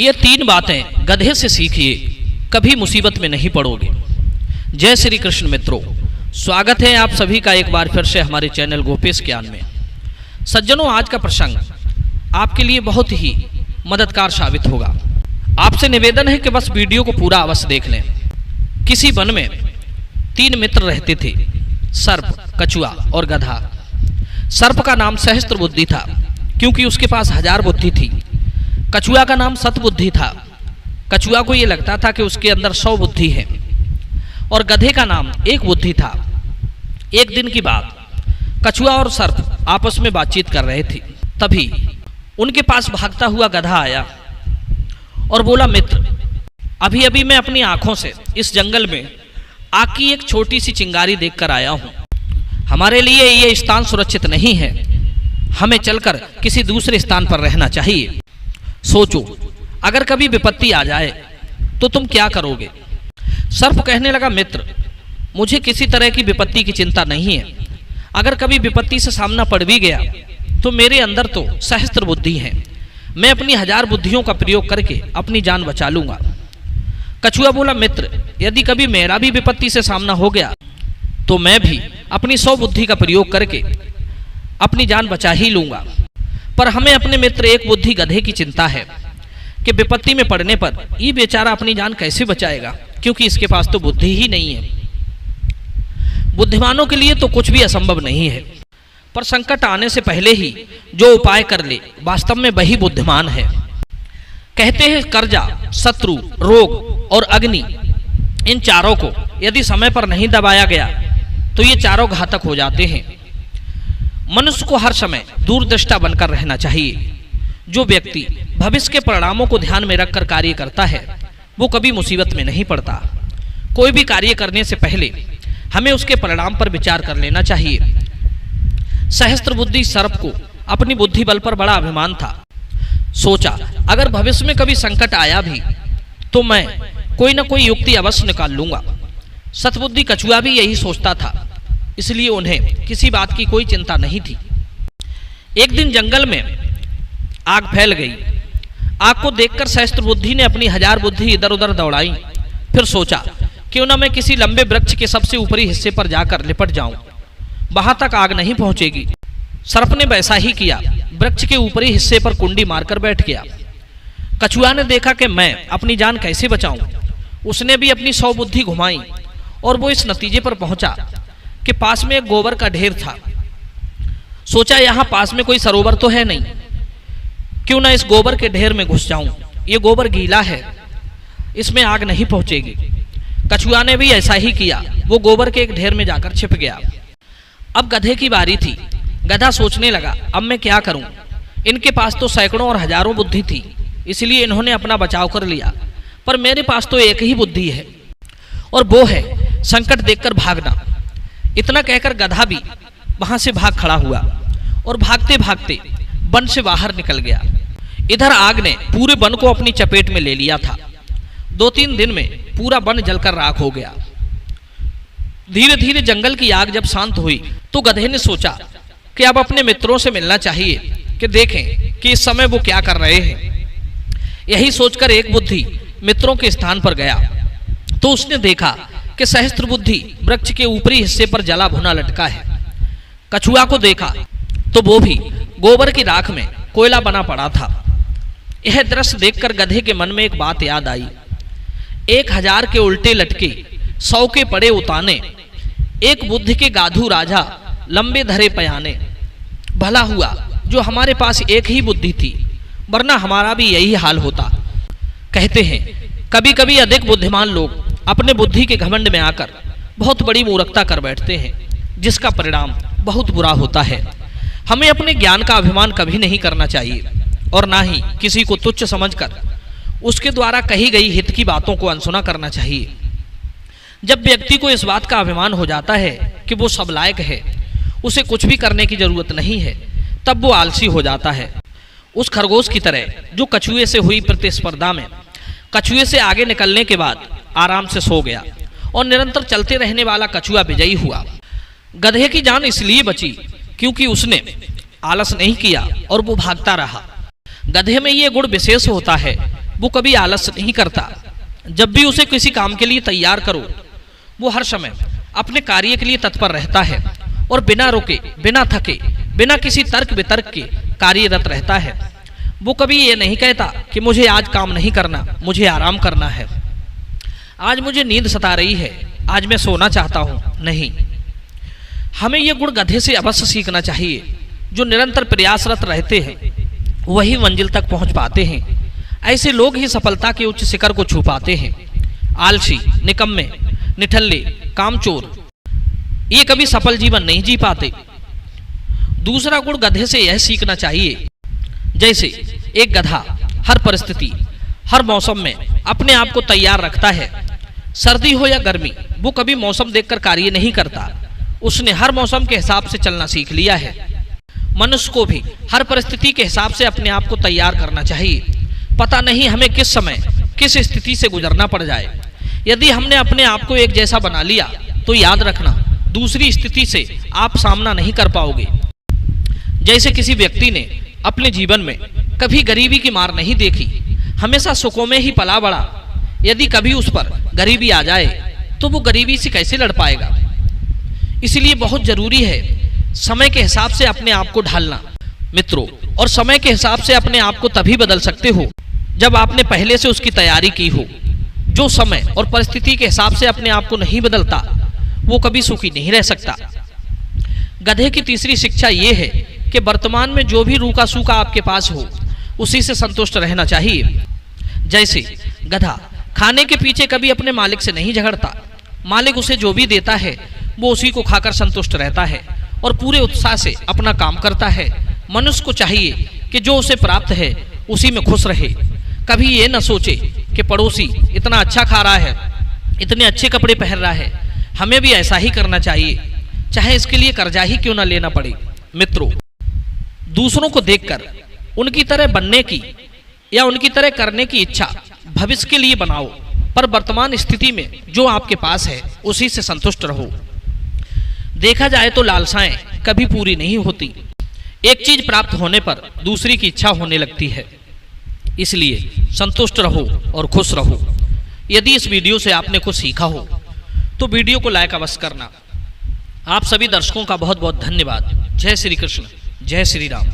ये 3 बातें गधे से सीखिए, कभी मुसीबत में नहीं पड़ोगे। जय श्री कृष्ण मित्रों, स्वागत है आप सभी का एक बार फिर से हमारे चैनल गोपेश ज्ञान में। सज्जनों, आज का प्रसंग आपके लिए बहुत ही मददगार साबित होगा। आपसे निवेदन है कि बस वीडियो को पूरा अवश्य देख लें। किसी वन में 3 मित्र रहते थे, सर्प, कछुआ और गधा। सर्प का नाम सहस्त्र बुद्धि था क्योंकि उसके पास 1000 बुद्धि थी। कछुआ का नाम सतबुद्धि था। कछुआ को यह लगता था कि उसके अंदर 100 बुद्धि है। और गधे का नाम एक बुद्धि था। एक दिन की बात, कछुआ और सर्प आपस में बातचीत कर रहे थे। तभी उनके पास भागता हुआ गधा आया और बोला, मित्र, अभी अभी मैं अपनी आंखों से इस जंगल में आग की एक छोटी सी चिंगारी देखकर आया हूं। हमारे लिए यह स्थान सुरक्षित नहीं है, हमें चलकर किसी दूसरे स्थान पर रहना चाहिए। सोचो, अगर कभी विपत्ति आ जाए तो तुम क्या करोगे? सर्प कहने लगा, मित्र, मुझे किसी तरह की विपत्ति की चिंता नहीं है। अगर कभी विपत्ति से सामना पड़ भी गया तो मेरे अंदर तो सहस्त्र बुद्धि है। मैं अपनी 1000 बुद्धियों का प्रयोग करके अपनी जान बचा लूंगा। कछुआ बोला, मित्र, यदि कभी मेरा भी विपत्ति से सामना हो गया तो मैं भी अपनी 100 बुद्धि का प्रयोग करके अपनी जान बचा ही लूंगा। पर हमें अपने मित्र एक बुद्धि गधे की चिंता है कि विपत्ति में पड़ने पर ये बेचारा अपनी जान कैसे बचाएगा, क्योंकि इसके पास तो बुद्धि ही नहीं है। बुद्धिमानों के लिए तो कुछ भी असंभव नहीं है, पर संकट आने से पहले ही जो उपाय कर ले, वास्तव में वही बुद्धिमान है। कहते हैं, कर्जा, शत्रु, रोग और अग्नि, इन चारों को यदि समय पर नहीं दबाया गया तो ये चारों घातक हो जाते हैं। मनुष्य को हर समय दूरदृष्टा बनकर रहना चाहिए। जो व्यक्ति भविष्य के परिणामों को ध्यान में रखकर कार्य करता है वो कभी मुसीबत में नहीं पड़ता। कोई भी कार्य करने से पहले हमें उसके परिणाम पर विचार कर लेना चाहिए। सहस्त्र बुद्धि सर्प को अपनी बुद्धि बल पर बड़ा अभिमान था। सोचा, अगर भविष्य में कभी संकट आया भी तो मैं कोई न कोई युक्ति अवश्य निकाल लूंगा। सतबुद्धि कछुआ भी यही सोचता था, इसलिए उन्हें किसी बात की कोई चिंता नहीं थी। एक दिन जंगल में आग फैल गई। आग को देखकर सहस्त्र बुद्धि ने अपनी 1000 बुद्धि इधर उधर दौड़ाई। फिर सोचा, क्यों न मैं किसी लंबे वृक्ष के सबसे ऊपरी हिस्से पर जाकर लिपट जाऊं, वहां तक आग नहीं पहुंचेगी। सर्प ने वैसा ही किया, वृक्ष के ऊपरी हिस्से पर कुंडी मारकर बैठ गया। कछुआ ने देखा कि मैं अपनी जान कैसे बचाऊं। उसने भी अपनी 100 बुद्धि घुमाई और वो इस नतीजे पर पहुंचा कि पास में एक गोबर का ढेर था। सोचा, यहां पास में कोई सरोवर तो है नहीं, क्यों ना इस गोबर के ढेर में घुस जाऊं। ये गोबर गीला है, इसमें आग नहीं पहुंचेगी। कछुआ ने भी ऐसा ही किया, वो गोबर के एक ढेर में जाकर छिप गया। अब गधे की बारी थी। गधा सोचने लगा, अब मैं क्या करूं? इनके पास तो सैकड़ों और हजारों बुद्धि थी, इसलिए इन्होंने अपना बचाव कर लिया, पर मेरे पास तो एक ही बुद्धि है और वो है संकट देखकर भागना। इतना कहकर गधा भी वहां से भाग खड़ा हुआ और भागते भागते वन से बाहर निकल गया। इधर आग ने पूरे वन को अपनी चपेट में ले लिया था। 2-3 दिन में पूरा वन जलकर राख हो गया। धीरे धीरे जंगल की आग जब शांत हुई तो गधे ने सोचा कि अब अपने मित्रों से मिलना चाहिए कि देखें कि इस समय वो क्या कर रहे हैं। यही सोचकर एक बुद्धि मित्रों के स्थान पर गया तो उसने देखा कि सहस्त्र बुद्धि वृक्ष के ऊपरी हिस्से पर जला भुना लटका है। कछुआ को देखा तो वो भी गोबर की राख में कोयला बना पड़ा था। यह दृश्य देखकर गधे के मन में एक बात याद आई। 1000 के उल्टे लटके, 100 के पड़े उताने, एक बुद्धि के गाधू राजा लंबे धरे पयाने। भला हुआ जो हमारे पास एक ही बुद्धि थी, वरना हमारा भी यही हाल होता। कहते हैं, कभी कभी अधिक बुद्धिमान लोग अपने बुद्धि के घमंड में आकर बहुत बड़ी मूर्खता कर बैठते हैं, जिसका परिणाम बहुत बुरा होता है। हमें अपने ज्ञान का अभिमान कभी नहीं करना चाहिए और ना ही किसी को तुच्छ समझकर उसके द्वारा कही गई हित की बातों को अनसुना करना चाहिए। जब व्यक्ति को इस बात का अभिमान हो जाता है कि वो सब लायक है, उसे कुछ भी करने की जरूरत नहीं है, तब वो आलसी हो जाता है। उस खरगोश की तरह जो कछुए से हुई प्रतिस्पर्धा में कछुए से आगे निकलने के बाद आराम से सो गया और निरंतर चलते रहने वाला कछुआ विजयी हुआ। गधे की जान इसलिए बची क्योंकि उसने आलस नहीं किया और वो भागता रहा। गधे में ये गुण विशेष होता है, वो कभी आलस नहीं करता। जब भी उसे किसी काम के लिए तैयार करो, वो हर समय अपने कार्य के लिए तत्पर रहता है और बिना रुके, बिना थके, बिना किसी तर्क वितर्क के कार्यरत रहता है। वो कभी ये नहीं कहता कि मुझे आज काम नहीं करना, मुझे आराम करना है, आज मुझे नींद सता रही है, आज मैं सोना चाहता हूँ। नहीं, हमें ये गुण गधे से अवश्य सीखना चाहिए। जो निरंतर प्रयासरत रहते हैं वही मंजिल तक पहुँच पाते हैं। ऐसे लोग ही सफलता के उच्च शिखर को छू पाते हैं। आलसी, निकम्मे, निठल्ले, कामचोर ये कभी सफल जीवन नहीं जी पाते। दूसरा गुण गधे से यह सीखना चाहिए, जैसे एक गधा हर परिस्थिति, हर मौसम में अपने आप को तैयार रखता है। सर्दी हो या गर्मी, वो कभी मौसम देखकर कार्य नहीं करता। उसने हर मौसम के हिसाब से चलना सीख लिया है। मनुष्य को भी हर परिस्थिति के हिसाब से अपने आप को तैयार करना चाहिए। पता नहीं हमें किस समय किस स्थिति से गुजरना पड़ जाए। यदि हमने अपने आप को एक जैसा बना लिया तो याद रखना, दूसरी स्थिति से आप सामना नहीं कर पाओगे। जैसे किसी व्यक्ति ने अपने जीवन में कभी गरीबी की मार नहीं देखी, हमेशा सुखों में ही पला बढ़ा, यदि कभी उस पर गरीबी आ जाए तो वो गरीबी से कैसे लड़ पाएगा। इसलिए बहुत जरूरी है समय के हिसाब से अपने आप को ढालना मित्रों। और समय के हिसाब से अपने आप को तभी बदल सकते हो जब आपने पहले से उसकी तैयारी की हो। जो समय और परिस्थिति के हिसाब से अपने आप को नहीं बदलता वो कभी सुखी नहीं रह सकता। गधे की तीसरी शिक्षा ये है कि वर्तमान में जो भी रूखा सूखा आपके पास हो उसी से संतुष्ट रहना चाहिए। जैसे गधा खाने के पीछे कभी अपने मालिक से नहीं झगड़ता। मालिक उसे जो भी देता है वो उसी को खाकर संतुष्ट रहता है और पूरे उत्साह से अपना काम करता है। मनुष्य को चाहिए कि जो उसे प्राप्त है उसी में खुश रहे। कभी ये न सोचे कि पड़ोसी इतना अच्छा खा रहा है, इतने अच्छे कपड़े पहन रहा है, हमें भी ऐसा ही करना चाहिए, चाहे इसके लिए कर्जा ही क्यों न लेना पड़े। मित्रों, दूसरों को देखकर उनकी तरह बनने की या उनकी तरह करने की इच्छा भविष्य के लिए बनाओ, पर वर्तमान स्थिति में जो आपके पास है उसी से संतुष्ट रहो। देखा जाए तो लालसाएं कभी पूरी नहीं होती। एक चीज प्राप्त होने पर दूसरी की इच्छा होने लगती है। इसलिए संतुष्ट रहो और खुश रहो। यदि इस वीडियो से आपने कुछ सीखा हो तो वीडियो को लाइक अवश्य करना। आप सभी दर्शकों का बहुत बहुत धन्यवाद। जय श्री कृष्ण, जय श्री राम।